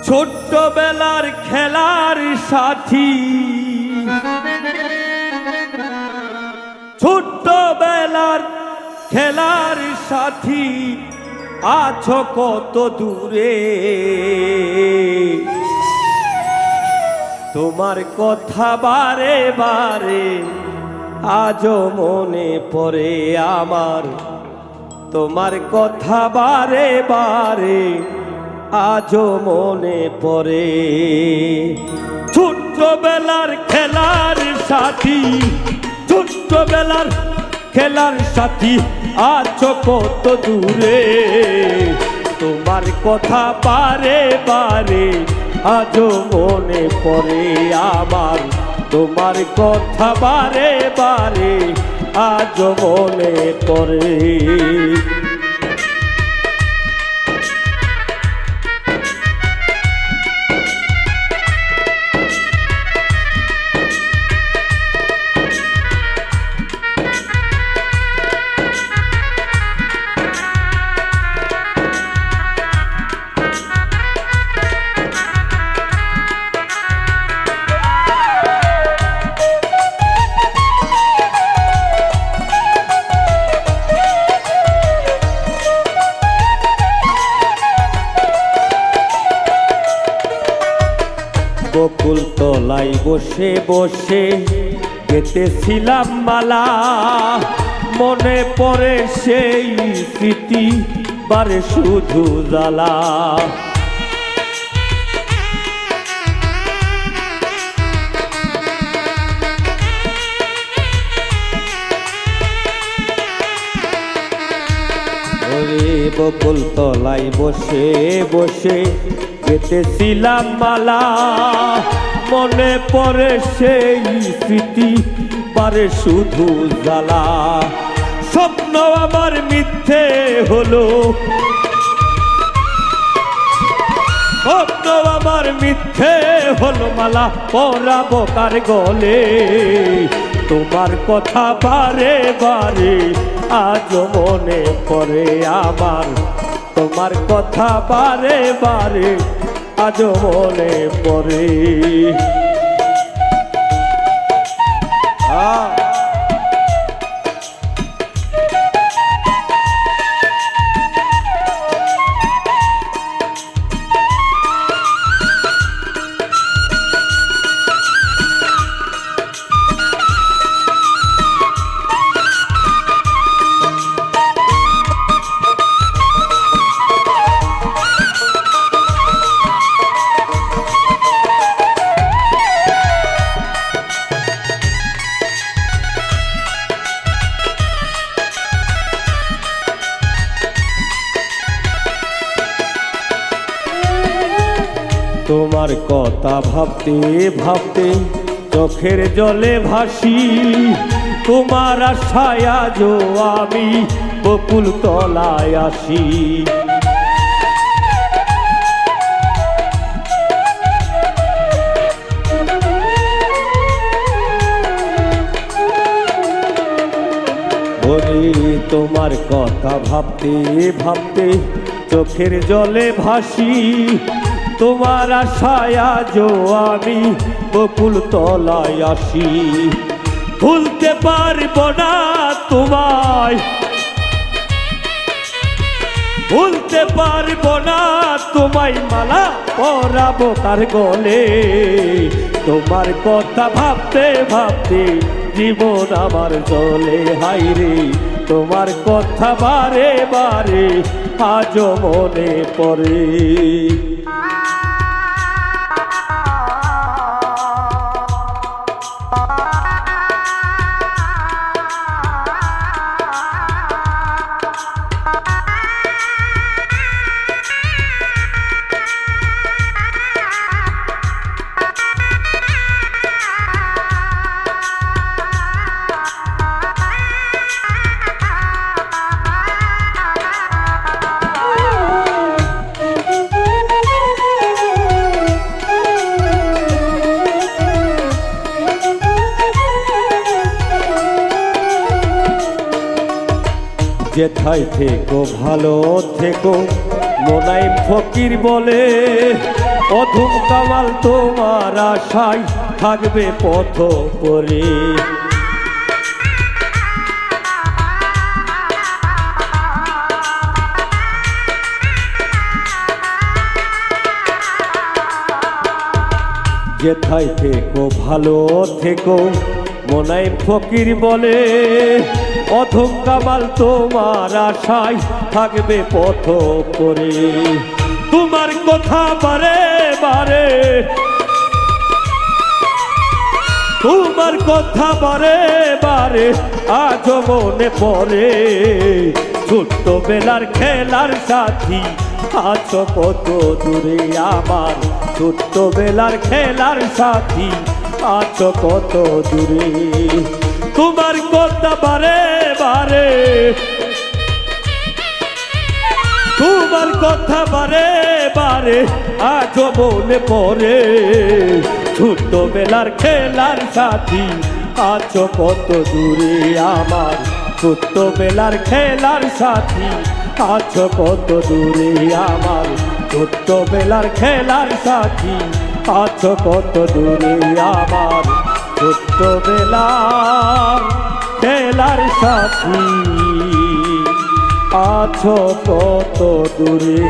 ছোট্টবেলার খেলার সাথী, ছোট্টবেলার খেলার সাথী, আছো কত দূরে। তোমার কথা বারে বারে আজও মনে পড়ে আমার, তোমার কথা বারে বারে আজও মনে পড়ে। ছোট্টবেলার খেলার সাথী, ছোট্টবেলার খেলার সাথী, আছো কত দূরে। তোমার কথা বারে বারে আজও মনে পড়ে আমার, তোমার কথা বারে বারে আজও মনে পড়ে। বকুল তলায় বসে বসে গেতেছিলাম মালা, মনে পড়ে সেই স্মৃতি বারে শুধু জ্বালা। ওরে বকুল তলায় বসে বসে গেতেছিলাম মালা, মনে পড়ে সেই স্মৃতি বারে শুধু জ্বালা। স্বপ্ন আমার মিথ্যে হলো, স্বপ্ন আমার মিথ্যে হলো, মালা পরাবো কার গলে। তোমার কথা বারে বারে আজও মনে পড়ে আমার, তোমার কথা বারে বারে আজও মনে পড়ে। তোমার কথা ভাবতে ভাবতে চোখের জলে ভাসি, তোমার আশায় আজও আমি বকুল তলায় আসি। ওরে তোমার কথা ভাবতে ভাবতে চোখের জলে ভাসি, তোমার আশায় আজও আমি বকুল তলায় আসি। ভুলতে পারবো না তোমায়, ভুলতে পারবো না তোমায়, মালা পরাবো কার গলে। তোমার কথা ভাবতে ভাবতে জীবন আমার চলে হায়রে, তোমার কথা বারে বারে আজও মনে পড়ে। যেথায় থেকো ভালো থেকো, মোনাইম ফকির বলে অধম কামাল তোমার আশায় থাকবে পথ পরে। যেথায় থেকো ভালো থেকো মোনায়েম ফকির বলে, অধম কামাল তোমার আশায় থাকবে পথ করে। তোমার কথা বারে বারে, তোমার কথা বারে বারে আজ মনে পড়ে। ছোট্ট বেলার খেলার সাথী আছো কত দূরে আমার, ছোট্ট বেলার খেলার সাথী আছো কত দূরে। তোমার কথা বারে বারে, তোমার কথা বারে বারে আজ মনে পড়ে। ছোট্ট বেলার খেলার সাথী আছো কত দূরে আমার, ছোট্ট বেলার খেলার সাথী আছো কত দূরে আমার, ছোট্ট বেলার খেলার সাথী আছো কত দূরে আমার, ছোট্ট বেলার খেলার সাথী আছো কত দূরে।